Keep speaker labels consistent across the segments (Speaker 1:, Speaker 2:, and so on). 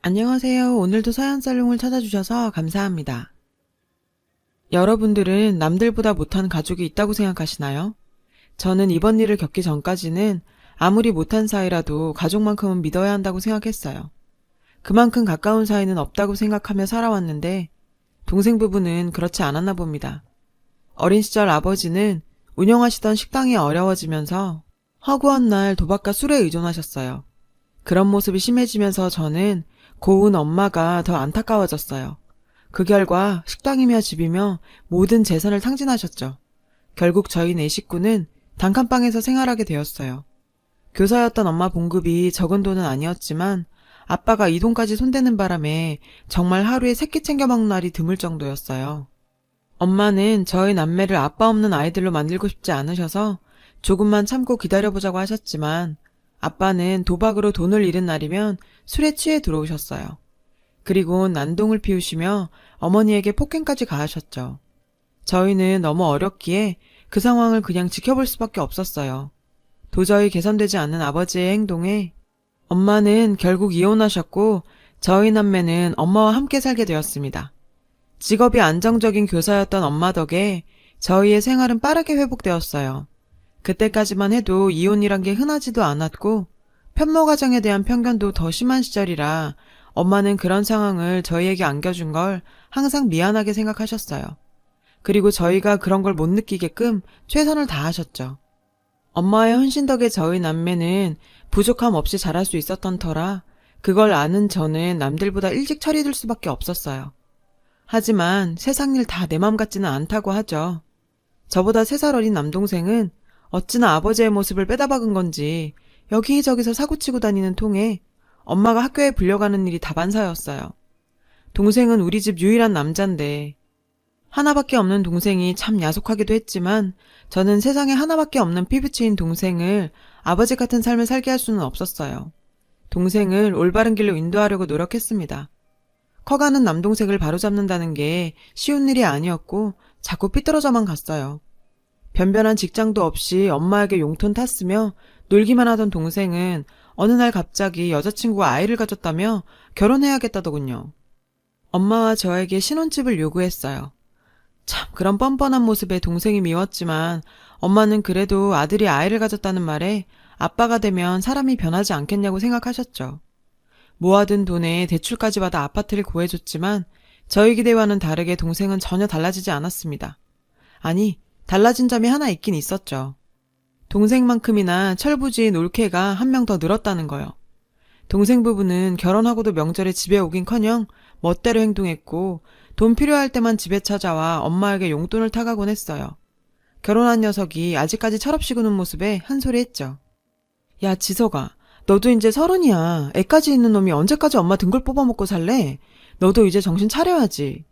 Speaker 1: 안녕하세요. 오늘도 서연살롱을 찾아주셔서 감사합니다. 여러분들은 남들보다 못한 가족이 있다고 생각하시나요? 저는 이번 일을 겪기 전까지는 아무리 못한 사이라도 가족만큼은 믿어야 한다고 생각했어요. 그만큼 가까운 사이는 없다고 생각하며 살아왔는데 동생 부부는 그렇지 않았나 봅니다. 어린 시절 아버지는 운영하시던 식당이 어려워지면서 허구한 날 도박과 술에 의존하셨어요. 그런 모습이 심해지면서 저는 고운 엄마가 더 안타까워졌어요. 그 결과 식당이며 집이며 모든 재산을 탕진하셨죠. 결국 저희 네 식구는 단칸방에서 생활하게 되었어요. 교사였던 엄마 봉급이 적은 돈은 아니었지만 아빠가 이 돈까지 손대는 바람에 정말 하루에 세끼 챙겨 먹는 날이 드물 정도였어요. 엄마는 저희 남매를 아빠 없는 아이들로 만들고 싶지 않으셔서 조금만 참고 기다려보자고 하셨지만 아빠는 도박으로 돈을 잃은 날이면 술에 취해 들어오셨어요. 그리고 난동을 피우시며 어머니에게 폭행까지 가하셨죠. 저희는 너무 어렸기에 그 상황을 그냥 지켜볼 수밖에 없었어요. 도저히 개선되지 않는 아버지의 행동에 엄마는 결국 이혼하셨고 저희 남매는 엄마와 함께 살게 되었습니다. 직업이 안정적인 교사였던 엄마 덕에 저희의 생활은 빠르게 회복되었어요. 그때까지만 해도 이혼이란 게 흔하지도 않았고 편모 가정에 대한 편견도 더 심한 시절이라 엄마는 그런 상황을 저희에게 안겨준 걸 항상 미안하게 생각하셨어요. 그리고 저희가 그런 걸 못 느끼게끔 최선을 다하셨죠. 엄마의 헌신 덕에 저희 남매는 부족함 없이 자랄 수 있었던 터라 그걸 아는 저는 남들보다 일찍 철이 들 수밖에 없었어요. 하지만 세상 일 다 내 맘 같지는 않다고 하죠. 저보다 3살 어린 남동생은 어찌나 아버지의 모습을 빼다박은 건지 여기저기서 사고치고 다니는 통에 엄마가 학교에 불려가는 일이 다반사였어요. 동생은 우리 집 유일한 남잔데 하나밖에 없는 동생이 참 야속하기도 했지만 저는 세상에 하나밖에 없는 피부치인 동생을 아버지 같은 삶을 살게 할 수는 없었어요. 동생을 올바른 길로 인도하려고 노력했습니다. 커가는 남동생을 바로잡는다는 게 쉬운 일이 아니었고 자꾸 삐뚤어져만 갔어요. 변변한 직장도 없이 엄마에게 용돈 탔으며 놀기만 하던 동생은 어느 날 갑자기 여자친구가 아이를 가졌다며 결혼해야겠다더군요. 엄마와 저에게 신혼집을 요구했어요. 참 그런 뻔뻔한 모습에 동생이 미웠지만 엄마는 그래도 아들이 아이를 가졌다는 말에 아빠가 되면 사람이 변하지 않겠냐고 생각하셨죠. 모아둔 돈에 대출까지 받아 아파트를 구해줬지만 저희 기대와는 다르게 동생은 전혀 달라지지 않았습니다. 아니 달라진 점이 하나 있긴 있었죠. 동생만큼이나 철부지인 올케가 한 명 더 늘었다는 거요. 동생 부부는 결혼하고도 명절에 집에 오긴커녕 멋대로 행동했고 돈 필요할 때만 집에 찾아와 엄마에게 용돈을 타가곤 했어요. 결혼한 녀석이 아직까지 철없이 구는 모습에 한 소리 했죠. 야 지석아, 너도 이제 30이야. 애까지 있는 놈이 언제까지 엄마 등골 뽑아먹고 살래? 너도 이제 정신 차려야지.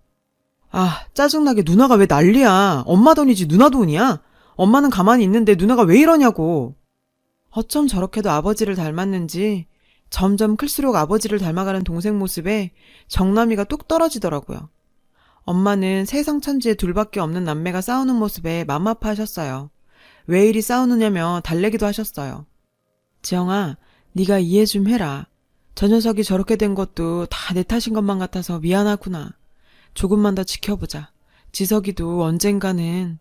Speaker 1: 아, 짜증나게 누나가 왜 난리야. 엄마 돈이지 누나 돈이야? 엄마는 가만히 있는데 누나가 왜 이러냐고. 어쩜 저렇게도 아버지를 닮았는지 점점 클수록 아버지를 닮아가는 동생 모습에 정남이가 뚝 떨어지더라고요. 엄마는 세상 천지에 둘밖에 없는 남매가 싸우는 모습에 맘 아파하셨어요. 왜 이리 싸우느냐며 달래기도 하셨어요. 지영아, 네가 이해 좀 해라. 저 녀석이 저렇게 된 것도 다 내 탓인 것만 같아서 미안하구나. 조금만 더 지켜보자. 지석이도 언젠가는.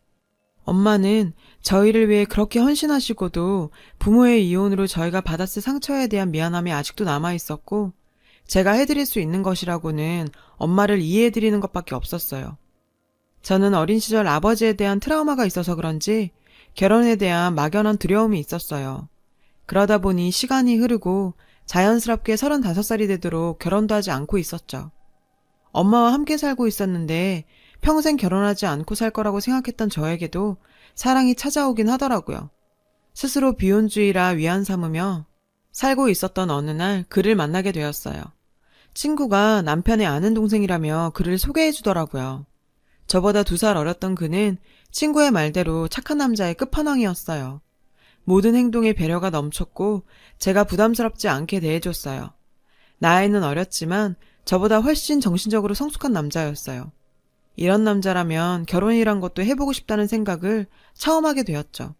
Speaker 1: 엄마는 저희를 위해 그렇게 헌신하시고도 부모의 이혼으로 저희가 받았을 상처에 대한 미안함이 아직도 남아있었고 제가 해드릴 수 있는 것이라고는 엄마를 이해해드리는 것밖에 없었어요. 저는 어린 시절 아버지에 대한 트라우마가 있어서 그런지 결혼에 대한 막연한 두려움이 있었어요. 그러다 보니 시간이 흐르고 자연스럽게 35살이 되도록 결혼도 하지 않고 있었죠. 엄마와 함께 살고 있었는데 평생 결혼하지 않고 살 거라고 생각했던 저에게도 사랑이 찾아오긴 하더라고요. 스스로 비혼주의라 위안 삼으며 살고 있었던 어느 날 그를 만나게 되었어요. 친구가 남편의 아는 동생이라며 그를 소개해 주더라고요. 저보다 2살 어렸던 그는 친구의 말대로 착한 남자의 끝판왕이었어요. 모든 행동에 배려가 넘쳤고 제가 부담스럽지 않게 대해줬어요. 나이는 어렸지만 저보다 훨씬 정신적으로 성숙한 남자였어요. 이런 남자라면 결혼이란 것도 해보고 싶다는 생각을 처음 하게 되었죠.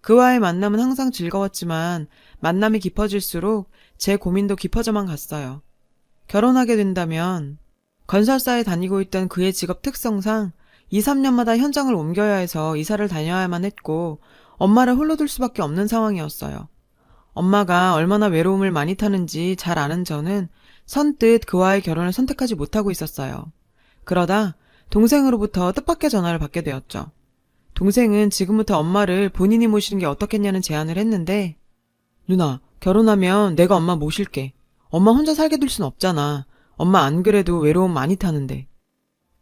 Speaker 1: 그와의 만남은 항상 즐거웠지만 만남이 깊어질수록 제 고민도 깊어져만 갔어요. 결혼하게 된다면 건설사에 다니고 있던 그의 직업 특성상 2, 3년마다 현장을 옮겨야 해서 이사를 다녀야만 했고 엄마를 홀로 둘 수밖에 없는 상황이었어요. 엄마가 얼마나 외로움을 많이 타는지 잘 아는 저는 선뜻 그와의 결혼을 선택하지 못하고 있었어요. 그러다 동생으로부터 뜻밖의 전화를 받게 되었죠. 동생은 지금부터 엄마를 본인이 모시는 게 어떻겠냐는 제안을 했는데, 누나, 결혼하면 내가 엄마 모실게. 엄마 혼자 살게 둘 순 없잖아. 엄마 안 그래도 외로움 많이 타는데.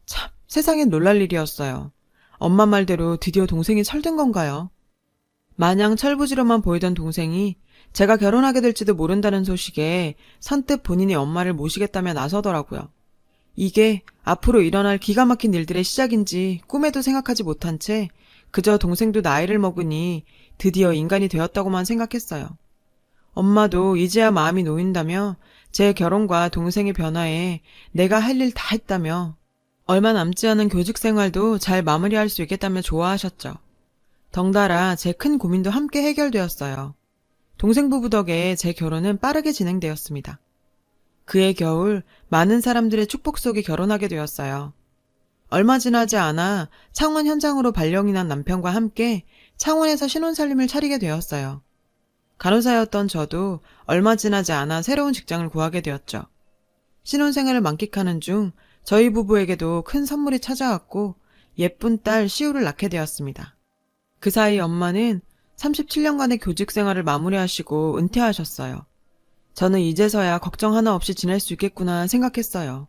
Speaker 1: 참, 세상엔 놀랄 일이었어요. 엄마 말대로 드디어 동생이 철든 건가요? 마냥 철부지로만 보이던 동생이 제가 결혼하게 될지도 모른다는 소식에 선뜻 본인이 엄마를 모시겠다며 나서더라고요. 이게 앞으로 일어날 기가 막힌 일들의 시작인지 꿈에도 생각하지 못한 채 그저 동생도 나이를 먹으니 드디어 인간이 되었다고만 생각했어요. 엄마도 이제야 마음이 놓인다며 제 결혼과 동생의 변화에 내가 할 일 다 했다며 얼마 남지 않은 교직 생활도 잘 마무리할 수 있겠다며 좋아하셨죠. 덩달아 제 큰 고민도 함께 해결되었어요. 동생 부부 덕에 제 결혼은 빠르게 진행되었습니다. 그해 겨울 많은 사람들의 축복 속에 결혼하게 되었어요. 얼마 지나지 않아 창원 현장으로 발령이 난 남편과 함께 창원에서 신혼살림을 차리게 되었어요. 간호사였던 저도 얼마 지나지 않아 새로운 직장을 구하게 되었죠. 신혼생활을 만끽하는 중 저희 부부에게도 큰 선물이 찾아왔고 예쁜 딸 시우를 낳게 되었습니다. 그 사이 엄마는 37년간의 교직 생활을 마무리하시고 은퇴하셨어요. 저는 이제서야 걱정 하나 없이 지낼 수 있겠구나 생각했어요.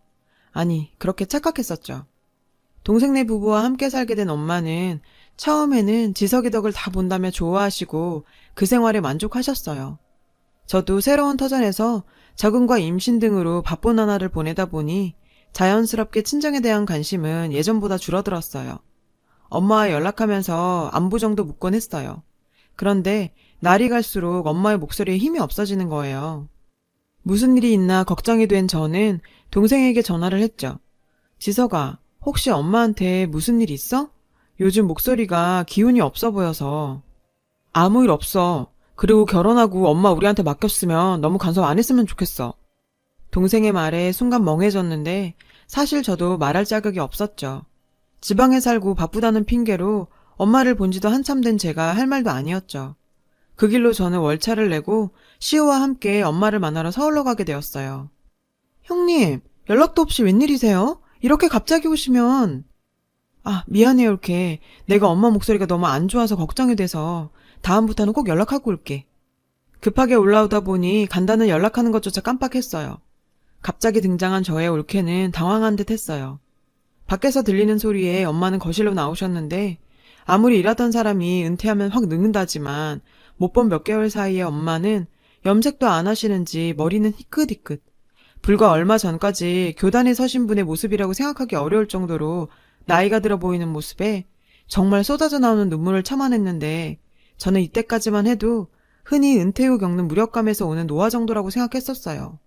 Speaker 1: 아니, 그렇게 착각했었죠. 동생네 부부와 함께 살게 된 엄마는 처음에는 지석이 덕을 다 본다며 좋아하시고 그 생활에 만족하셨어요. 저도 새로운 터전에서 적응과 임신 등으로 바쁜 나날을 보내다 보니 자연스럽게 친정에 대한 관심은 예전보다 줄어들었어요. 엄마와 연락하면서 안부 정도 묻곤 했어요. 그런데 날이 갈수록 엄마의 목소리에 힘이 없어지는 거예요. 무슨 일이 있나 걱정이 된 저는 동생에게 전화를 했죠. 지석아, 혹시 엄마한테 무슨 일 있어? 요즘 목소리가 기운이 없어 보여서. 아무 일 없어. 그리고 결혼하고 엄마 우리한테 맡겼으면 너무 간섭 안 했으면 좋겠어. 동생의 말에 순간 멍해졌는데 사실 저도 말할 자격이 없었죠. 지방에 살고 바쁘다는 핑계로 엄마를 본 지도 한참 된 제가 할 말도 아니었죠. 그 길로 저는 월차를 내고 시우와 함께 엄마를 만나러 서울로 가게 되었어요. 형님, 연락도 없이 웬일이세요? 이렇게 갑자기 오시면... 아, 미안해요, 이렇게. 내가 엄마 목소리가 너무 안 좋아서 걱정이 돼서 다음부터는 꼭 연락하고 올게. 급하게 올라오다 보니 간단한 연락하는 것조차 깜빡했어요. 갑자기 등장한 저의 올케는 당황한 듯 했어요. 밖에서 들리는 소리에 엄마는 거실로 나오셨는데 아무리 일하던 사람이 은퇴하면 확 늙는다지만 못 본 몇 개월 사이에 엄마는 염색도 안 하시는지 머리는 희끗희끗. 불과 얼마 전까지 교단에 서신 분의 모습이라고 생각하기 어려울 정도로 나이가 들어 보이는 모습에 정말 쏟아져 나오는 눈물을 참아냈는데 저는 이때까지만 해도 흔히 은퇴 후 겪는 무력감에서 오는 노화 정도라고 생각했었어요.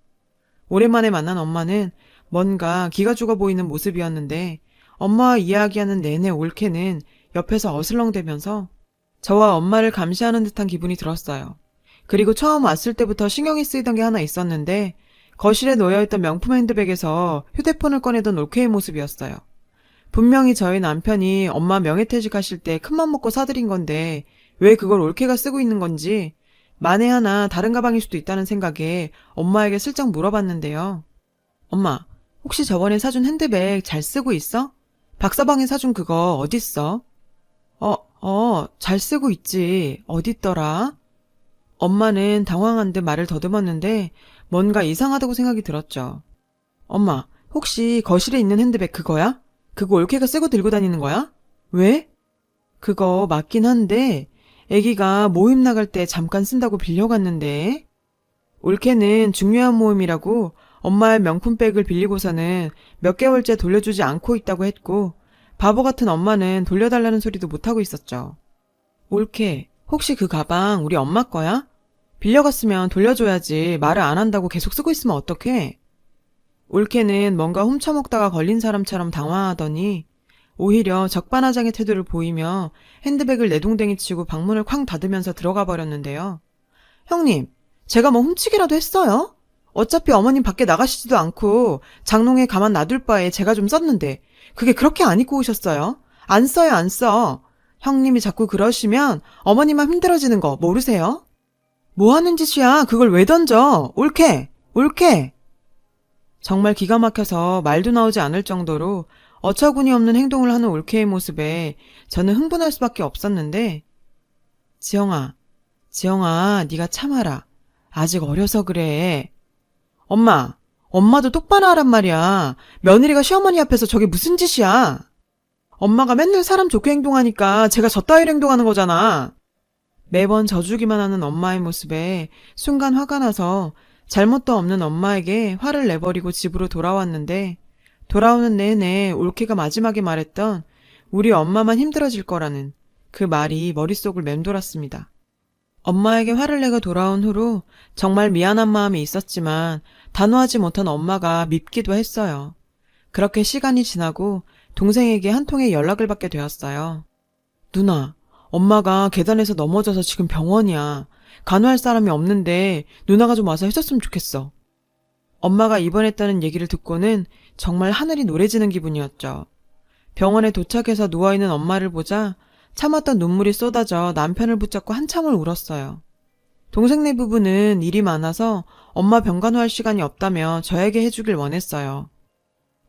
Speaker 1: 오랜만에 만난 엄마는 뭔가 기가 죽어 보이는 모습이었는데 엄마와 이야기하는 내내 올케는 옆에서 어슬렁대면서 저와 엄마를 감시하는 듯한 기분이 들었어요. 그리고 처음 왔을 때부터 신경이 쓰이던 게 하나 있었는데 거실에 놓여있던 명품 핸드백에서 휴대폰을 꺼내던 올케의 모습이었어요. 분명히 저희 남편이 엄마 명예퇴직하실 때 큰맘 먹고 사드린 건데 왜 그걸 올케가 쓰고 있는 건지 만에 하나 다른 가방일 수도 있다는 생각에 엄마에게 슬쩍 물어봤는데요. 엄마, 혹시 저번에 사준 핸드백 잘 쓰고 있어? 박서방이 사준 그거 어딨어? 잘 쓰고 있지. 어딨더라? 엄마는 당황한 듯 말을 더듬었는데 뭔가 이상하다고 생각이 들었죠. 엄마, 혹시 거실에 있는 핸드백 그거야? 그거 올케가 쓰고 들고 다니는 거야? 왜? 그거 맞긴 한데 애기가 모임 나갈 때 잠깐 쓴다고 빌려갔는데. 올케는 중요한 모임이라고 엄마의 명품백을 빌리고서는 몇 개월째 돌려주지 않고 있다고 했고 바보 같은 엄마는 돌려달라는 소리도 못하고 있었죠. 올케, 혹시 그 가방 우리 엄마 거야? 빌려갔으면 돌려줘야지 말을 안 한다고 계속 쓰고 있으면 어떡해? 올케는 뭔가 훔쳐먹다가 걸린 사람처럼 당황하더니 오히려 적반하장의 태도를 보이며 핸드백을 내동댕이 치고 방문을 쾅 닫으면서 들어가 버렸는데요. 형님, 제가 뭐 훔치기라도 했어요? 어차피 어머님 밖에 나가시지도 않고 장롱에 가만 놔둘 바에 제가 좀 썼는데 그게 그렇게 안 입고 오셨어요? 안 써요, 안 써. 형님이 자꾸 그러시면 어머님만 힘들어지는 거 모르세요? 뭐 하는 짓이야? 그걸 왜 던져? 옳게! 옳게! 정말 기가 막혀서 말도 나오지 않을 정도로 어처구니 없는 행동을 하는 올케의 모습에 저는 흥분할 수밖에 없었는데 지영아, 지영아, 네가 참아라. 아직 어려서 그래. 엄마도 똑바로 하란 말이야. 며느리가 시어머니 앞에서 저게 무슨 짓이야? 엄마가 맨날 사람 좋게 행동하니까 제가 저 따위로 행동하는 거잖아. 매번 져주기만 하는 엄마의 모습에 순간 화가 나서 잘못도 없는 엄마에게 화를 내버리고 집으로 돌아왔는데 돌아오는 내내 올케가 마지막에 말했던 우리 엄마만 힘들어질 거라는 그 말이 머릿속을 맴돌았습니다. 엄마에게 화를 내고 돌아온 후로 정말 미안한 마음이 있었지만 단호하지 못한 엄마가 밉기도 했어요. 그렇게 시간이 지나고 동생에게 한 통의 연락을 받게 되었어요. 누나, 엄마가 계단에서 넘어져서 지금 병원이야. 간호할 사람이 없는데 누나가 좀 와서 해줬으면 좋겠어. 엄마가 입원했다는 얘기를 듣고는 정말 하늘이 노래지는 기분이었죠. 병원에 도착해서 누워있는 엄마를 보자 참았던 눈물이 쏟아져 남편을 붙잡고 한참을 울었어요. 동생네 부부는 일이 많아서 엄마 병간호할 시간이 없다며 저에게 해주길 원했어요.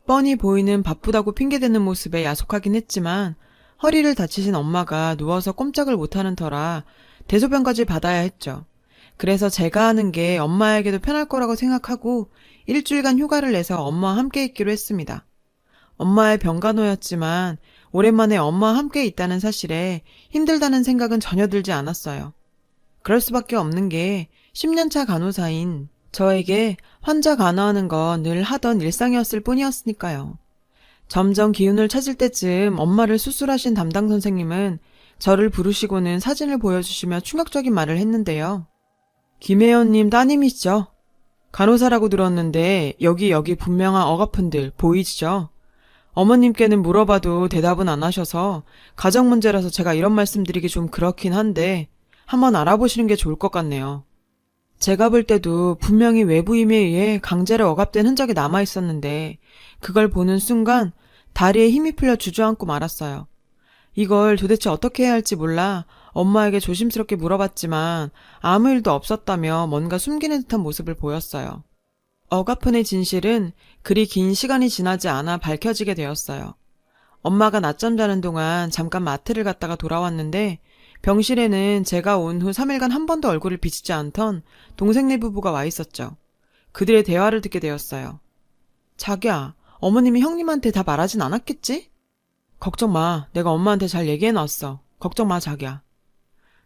Speaker 1: 뻔히 보이는 바쁘다고 핑계대는 모습에 야속하긴 했지만 허리를 다치신 엄마가 누워서 꼼짝을 못하는 터라 대소변까지 받아야 했죠. 그래서 제가 하는 게 엄마에게도 편할 거라고 생각하고 일주일간 휴가를 내서 엄마와 함께 있기로 했습니다. 엄마의 병간호였지만 오랜만에 엄마와 함께 있다는 사실에 힘들다는 생각은 전혀 들지 않았어요. 그럴 수밖에 없는 게 10년차 간호사인 저에게 환자 간호하는 건 늘 하던 일상이었을 뿐이었으니까요. 점점 기운을 찾을 때쯤 엄마를 수술하신 담당 선생님은 저를 부르시고는 사진을 보여주시며 충격적인 말을 했는데요. 김혜연님 따님이시죠? 간호사라고 들었는데 여기 분명한 억아픈들 보이시죠? 어머님께는 물어봐도 대답은 안 하셔서 가정 문제라서 제가 이런 말씀드리기 좀 그렇긴 한데 한번 알아보시는 게 좋을 것 같네요. 제가 볼 때도 분명히 외부 힘에 의해 강제로 억압된 흔적이 남아있었는데 그걸 보는 순간 다리에 힘이 풀려 주저앉고 말았어요. 이걸 도대체 어떻게 해야 할지 몰라 엄마에게 조심스럽게 물어봤지만 아무 일도 없었다며 뭔가 숨기는 듯한 모습을 보였어요. 억아픈의 진실은 그리 긴 시간이 지나지 않아 밝혀지게 되었어요. 엄마가 낮잠 자는 동안 잠깐 마트를 갔다가 돌아왔는데 병실에는 제가 온 후 3일간 한 번도 얼굴을 비치지 않던 동생네 부부가 와 있었죠. 그들의 대화를 듣게 되었어요. 자기야, 어머님이 형님한테 다 말하진 않았겠지? 걱정 마. 내가 엄마한테 잘 얘기해놨어. 걱정 마, 자기야.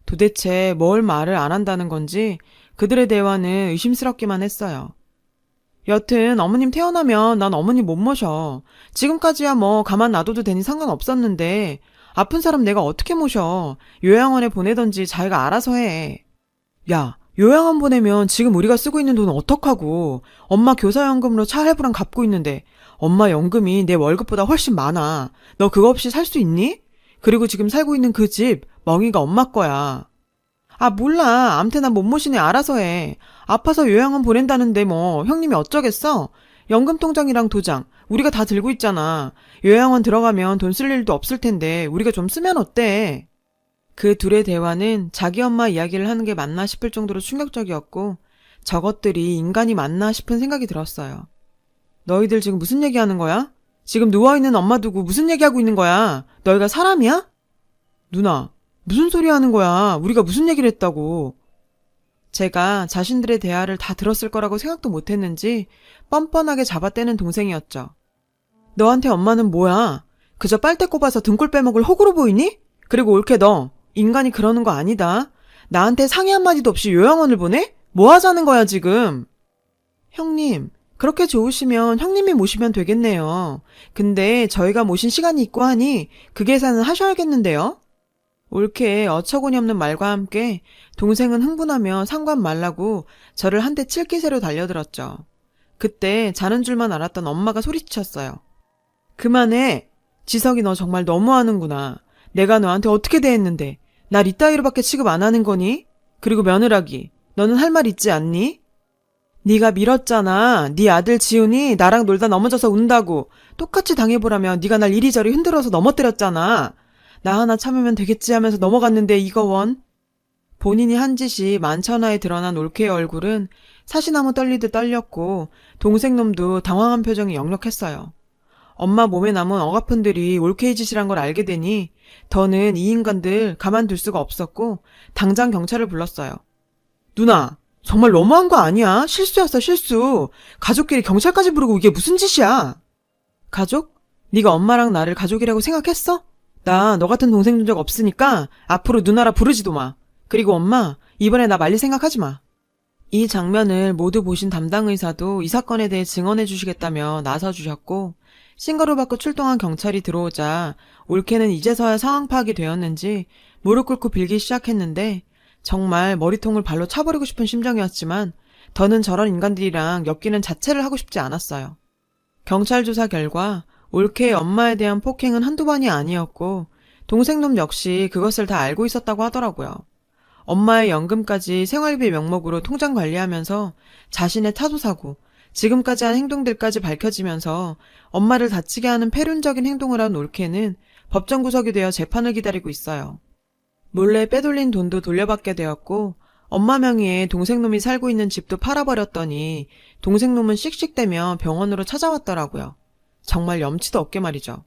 Speaker 1: 도대체 뭘 말을 안 한다는 건지 그들의 대화는 의심스럽기만 했어요. 여튼 어머님 태어나면 난 어머니 못 모셔. 지금까지야 뭐 가만 놔둬도 되니 상관없었는데 아픈 사람 내가 어떻게 모셔. 요양원에 보내던지 자기가 알아서 해. 야, 요양원 보내면 지금 우리가 쓰고 있는 돈은 어떡하고. 엄마 교사연금으로 차 할부랑 갚고 있는데 엄마 연금이 내 월급보다 훨씬 많아. 너 그거 없이 살 수 있니? 그리고 지금 살고 있는 그 집 멍이가 엄마 거야. 아, 몰라. 암튼 난 못 모시네. 알아서 해. 아파서 요양원 보낸다는데 뭐 형님이 어쩌겠어? 연금통장이랑 도장 우리가 다 들고 있잖아. 요양원 들어가면 돈 쓸 일도 없을 텐데 우리가 좀 쓰면 어때? 그 둘의 대화는 자기 엄마 이야기를 하는 게 맞나 싶을 정도로 충격적이었고 저것들이 인간이 맞나 싶은 생각이 들었어요. 너희들 지금 무슨 얘기하는 거야? 지금 누워있는 엄마 두고 무슨 얘기하고 있는 거야? 너희가 사람이야? 누나, 무슨 소리 하는 거야? 우리가 무슨 얘기를 했다고. 제가 자신들의 대화를 다 들었을 거라고 생각도 못했는지 뻔뻔하게 잡아떼는 동생이었죠. 너한테 엄마는 뭐야? 그저 빨대 꼽아서 등골 빼먹을 호구로 보이니? 그리고 옳게 너, 인간이 그러는 거 아니다. 나한테 상의 한마디도 없이 요양원을 보내? 뭐 하자는 거야 지금? 형님, 그렇게 좋으시면 형님이 모시면 되겠네요. 근데 저희가 모신 시간이 있고 하니 그 계산은 하셔야겠는데요? 옳게 어처구니 없는 말과 함께 동생은 흥분하며 상관 말라고 저를 한 대 칠 기세로 달려들었죠. 그때 자는 줄만 알았던 엄마가 소리치셨어요. 그만해. 지석이 너 정말 너무하는구나. 내가 너한테 어떻게 대했는데 날 이따위로밖에 취급 안 하는 거니? 그리고 며느라기, 너는 할 말 있지 않니? 네가 밀었잖아. 네 아들 지훈이 나랑 놀다 넘어져서 운다고. 똑같이 당해보라며 네가 날 이리저리 흔들어서 넘어뜨렸잖아. 나 하나 참으면 되겠지 하면서 넘어갔는데 이거 원. 본인이 한 짓이 만천하에 드러난 올케의 얼굴은 사시나무 떨리듯 떨렸고 동생 놈도 당황한 표정이 역력했어요. 엄마 몸에 남은 억아픈들이 올케의 짓이란 걸 알게 되니 더는 이 인간들 가만둘 수가 없었고 당장 경찰을 불렀어요. 누나, 정말 너무한 거 아니야? 실수였어, 실수. 가족끼리 경찰까지 부르고 이게 무슨 짓이야? 가족? 네가 엄마랑 나를 가족이라고 생각했어? 나 너 같은 동생 둔 적 없으니까 앞으로 누나라 부르지도 마. 그리고 엄마, 이번에 나 말릴 생각하지 마. 이 장면을 모두 보신 담당 의사도 이 사건에 대해 증언해 주시겠다며 나서주셨고 신고를 받고 출동한 경찰이 들어오자 올케는 이제서야 상황 파악이 되었는지 무릎 꿇고 빌기 시작했는데 정말 머리통을 발로 차버리고 싶은 심정이었지만 더는 저런 인간들이랑 엮이는 자체를 하고 싶지 않았어요. 경찰 조사 결과 올케의 엄마에 대한 폭행은 한두 번이 아니었고 동생놈 역시 그것을 다 알고 있었다고 하더라고요. 엄마의 연금까지 생활비 명목으로 통장 관리하면서 자신의 타도사고, 지금까지 한 행동들까지 밝혀지면서 엄마를 다치게 하는 패륜적인 행동을 한 올케는 법정 구속이 되어 재판을 기다리고 있어요. 몰래 빼돌린 돈도 돌려받게 되었고 엄마 명의의 동생놈이 살고 있는 집도 팔아버렸더니 동생놈은 씩씩대며 병원으로 찾아왔더라고요. 정말 염치도 없게 말이죠.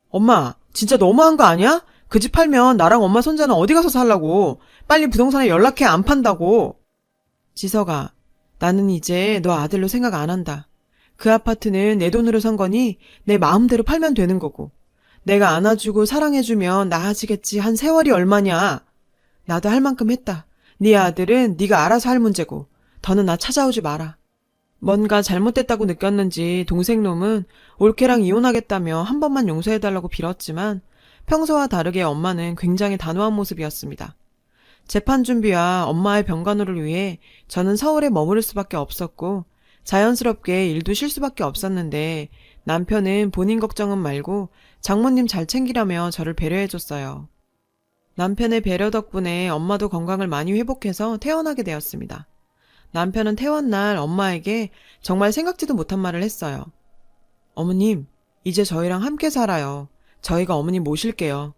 Speaker 1: 엄마, 진짜 너무한 거 아니야? 그 집 팔면 나랑 엄마 손자는 어디 가서 살라고. 빨리 부동산에 연락해, 안 판다고. 지석아, 나는 이제 너 아들로 생각 안 한다. 그 아파트는 내 돈으로 산 거니 내 마음대로 팔면 되는 거고. 내가 안아주고 사랑해주면 나아지겠지. 한 세월이 얼마냐. 나도 할 만큼 했다. 네 아들은 네가 알아서 할 문제고. 더는 나 찾아오지 마라. 뭔가 잘못됐다고 느꼈는지 동생놈은 올케랑 이혼하겠다며 한 번만 용서해달라고 빌었지만 평소와 다르게 엄마는 굉장히 단호한 모습이었습니다. 재판 준비와 엄마의 병간호를 위해 저는 서울에 머무를 수밖에 없었고 자연스럽게 일도 쉴 수밖에 없었는데 남편은 본인 걱정은 말고 장모님 잘 챙기라며 저를 배려해줬어요. 남편의 배려 덕분에 엄마도 건강을 많이 회복해서 퇴원하게 되었습니다. 남편은 퇴원 날 엄마에게 정말 생각지도 못한 말을 했어요. 어머님, 이제 저희랑 함께 살아요. 저희가 어머님 모실게요.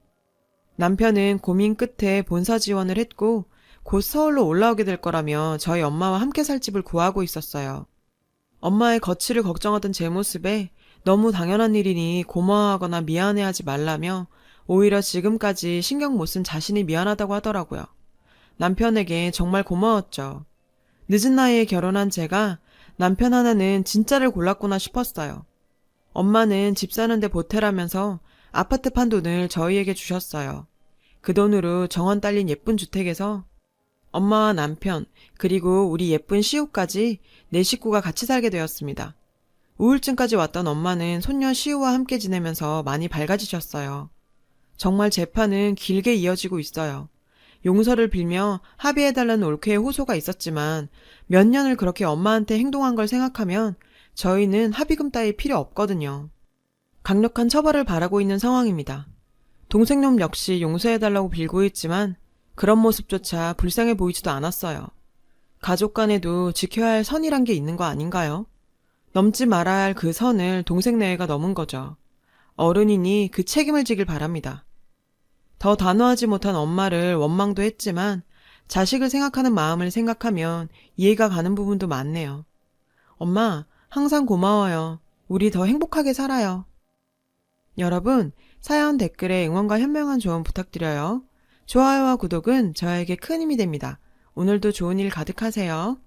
Speaker 1: 남편은 고민 끝에 본사 지원을 했고 곧 서울로 올라오게 될 거라며 저희 엄마와 함께 살 집을 구하고 있었어요. 엄마의 거취를 걱정하던 제 모습에 너무 당연한 일이니 고마워하거나 미안해하지 말라며 오히려 지금까지 신경 못 쓴 자신이 미안하다고 하더라고요. 남편에게 정말 고마웠죠. 늦은 나이에 결혼한 제가 남편 하나는 진짜를 골랐구나 싶었어요. 엄마는 집 사는데 보태라면서 아파트 판 돈을 저희에게 주셨어요. 그 돈으로 정원 딸린 예쁜 주택에서 엄마와 남편 그리고 우리 예쁜 시우까지 네 식구가 같이 살게 되었습니다. 우울증까지 왔던 엄마는 손녀 시우와 함께 지내면서 많이 밝아지셨어요. 정말 재판은 길게 이어지고 있어요. 용서를 빌며 합의해달라는 올케의 호소가 있었지만 몇 년을 그렇게 엄마한테 행동한 걸 생각하면 저희는 합의금 따위 필요 없거든요. 강력한 처벌을 바라고 있는 상황입니다. 동생놈 역시 용서해달라고 빌고 있지만 그런 모습조차 불쌍해 보이지도 않았어요. 가족 간에도 지켜야 할 선이란 게 있는 거 아닌가요? 넘지 말아야 할 그 선을 동생 내외가 넘은 거죠. 어른이니 그 책임을 지길 바랍니다. 더 단호하지 못한 엄마를 원망도 했지만 자식을 생각하는 마음을 생각하면 이해가 가는 부분도 많네요. 엄마, 항상 고마워요. 우리 더 행복하게 살아요. 여러분, 사연 댓글에 응원과 현명한 조언 부탁드려요. 좋아요와 구독은 저에게 큰 힘이 됩니다. 오늘도 좋은 일 가득하세요.